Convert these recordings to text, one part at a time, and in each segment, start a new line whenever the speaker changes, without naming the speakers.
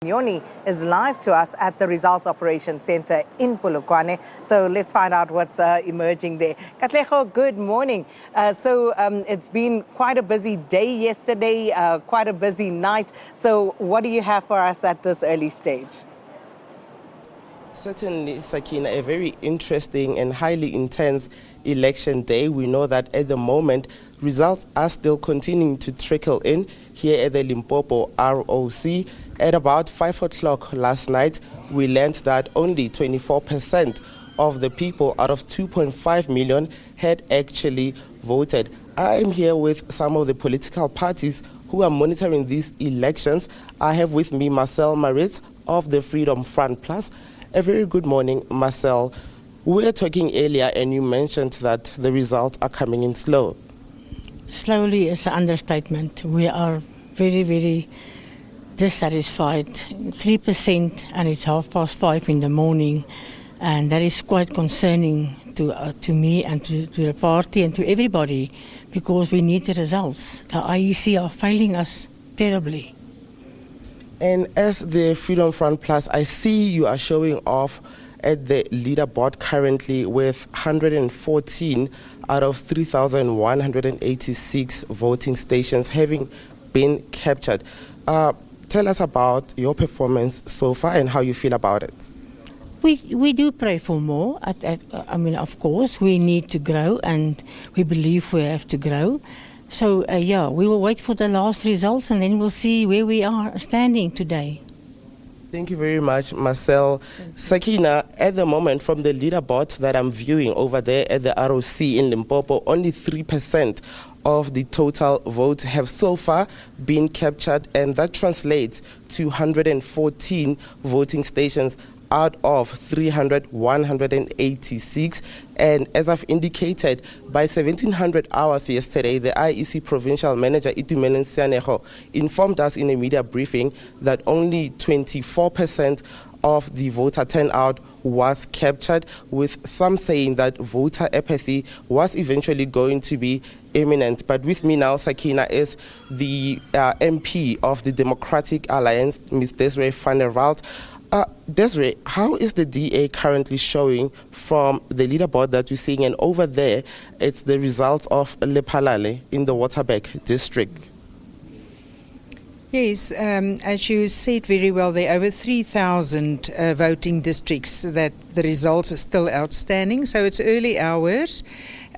Nyoni is live to us at the Results Operations Centre in Polokwane. So let's find out what's emerging there. Katlego, good morning. It's been quite a busy day yesterday, quite a busy night. So what do you have for us at this early stage?
Certainly, Sakina, a very interesting and highly intense election day. We know that at the moment, results are still continuing to trickle in here at the Limpopo ROC. At about 5 o'clock last night, we learned that only 24% of the people out of 2.5 million had actually voted. I'm here with some of the political parties who are monitoring these elections. I have with me Marcel Maritz of the Freedom Front Plus. A very good morning, Marcel. We were talking earlier and you mentioned that the results are coming in slow.
Slowly is an understatement. We are very, very dissatisfied. 3% and it's 5:30 in the morning, and that is quite concerning to me and to the party and to everybody, because we need the results. The IEC are failing us terribly.
And as the Freedom Front Plus, I see you are showing off at the leaderboard currently with 114 out of 3,186 voting stations having been captured. Tell us about your performance so far and how you feel about it.
We do pray for more. Of course, we need to grow, and we believe we have to grow. So, we will wait for the last results and then we'll see where we are standing today.
Thank you very much, Marcel. Sakina, at the moment, from the leaderboard that I'm viewing over there at the ROC in Limpopo, only 3% of the total votes have so far been captured, and that translates to 114 voting stations out of 186. And as I've indicated, by 1700 hours yesterday, the IEC provincial manager Itumeleng Sianego informed us in a media briefing that only 24% of the voter turnout was captured, with some saying that voter apathy was eventually going to be imminent. But with me now, Sakina, is the MP of the Democratic Alliance, Ms. Desiree van der Walt. Desiree, how is the DA currently showing from the leaderboard that you're seeing? And over there, it's the results of Lephalale in the Waterberg district.
Yes, as you said very well, there are over 3,000 voting districts that the results are still outstanding, so it's early hours.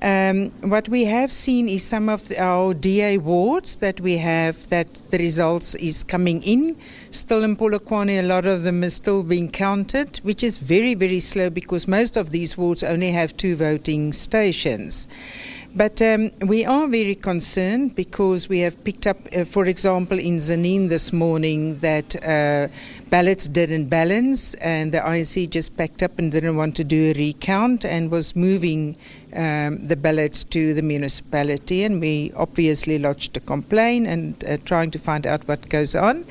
What we have seen is some of our DA wards that we have, that the results is coming in. Still in Polokwane, a lot of them are still being counted, which is very, very slow because most of these wards only have 2 voting stations. But we are very concerned because we have picked up, for example, in Zanin this morning that ballots didn't balance, and the IEC just packed up and didn't want to do a recount and was moving the ballots to the municipality, and we obviously lodged a complaint and trying to find out what goes on.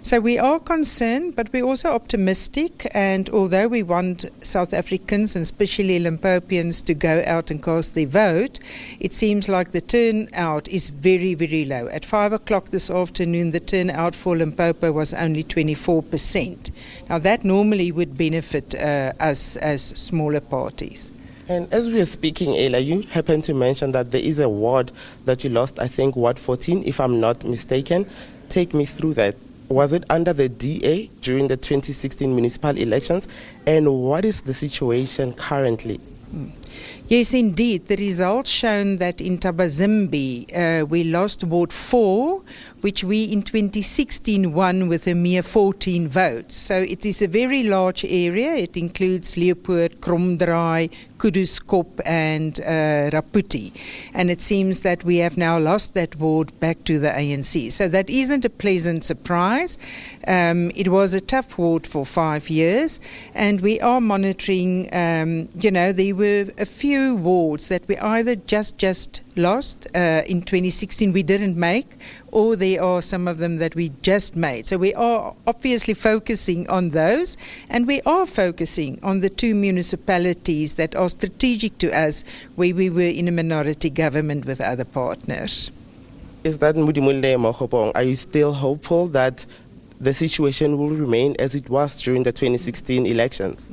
So we are concerned, but we're also optimistic, and although we want South Africans and especially Limpopians to go out and cast their vote, it seems like the turnout is very, very low. At 5 o'clock this afternoon, the turnout for Limpopo was only 24%. Now that normally would benefit us as smaller parties.
And as we were speaking earlier, you happened to mention that there is a ward that you lost, I think, Ward 14, if I'm not mistaken. Take me through that. Was it under the DA during the 2016 municipal elections? And what is the situation currently?
Yes, indeed. The results shown that in Tabazimbi, we lost Ward 4, which we in 2016 won with a mere 14 votes. So it is a very large area. It includes Leopold, Kromdraai, Kuduskop and Raputi. And it seems that we have now lost that ward back to the ANC. So that isn't a pleasant surprise. It was a tough ward for 5 years, and we are monitoring, there were a few wards that we either just lost in 2016 we didn't make, or there are some of them that we just made. So we are obviously focusing on those, and we are focusing on the 2 municipalities that are strategic to us, where we were in a minority government with other partners.
Is that Mudimule Mohobong? Are you still hopeful that the situation will remain as it was during the 2016 elections?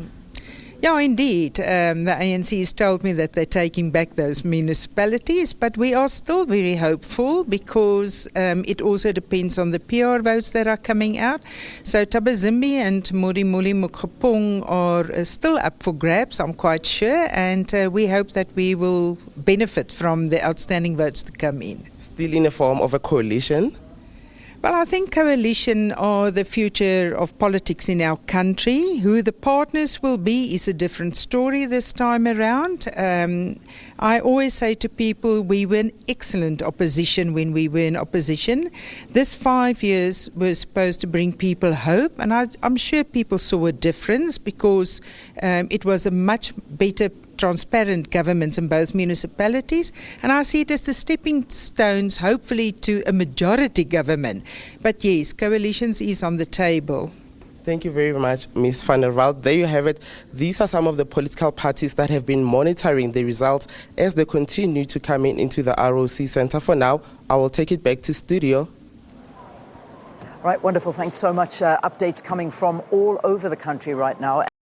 Yeah, indeed. The ANC has told me that they're taking back those municipalities, but we are still very hopeful because it also depends on the PR votes that are coming out. So Tabazimbi and Modimolle Mokgopong are still up for grabs, I'm quite sure, and we hope that we will benefit from the outstanding votes to come in.
Still in a form of a coalition?
Well, I think coalition are the future of politics in our country. Who the partners will be is a different story this time around. I always say to people, we were an excellent opposition when we were in opposition. This 5 years was supposed to bring people hope, and I'm sure people saw a difference because it was a much better transparent governments in both municipalities, and I see it as the stepping stones hopefully to a majority government. But yes, coalitions is on the table.
Thank you very much, Ms. van der Walt. There you have it. These are some of the political parties that have been monitoring the results as they continue to come into the ROC Centre. For now, I will take it back to studio.
Right, wonderful. Thanks so much. Updates coming from all over the country right now.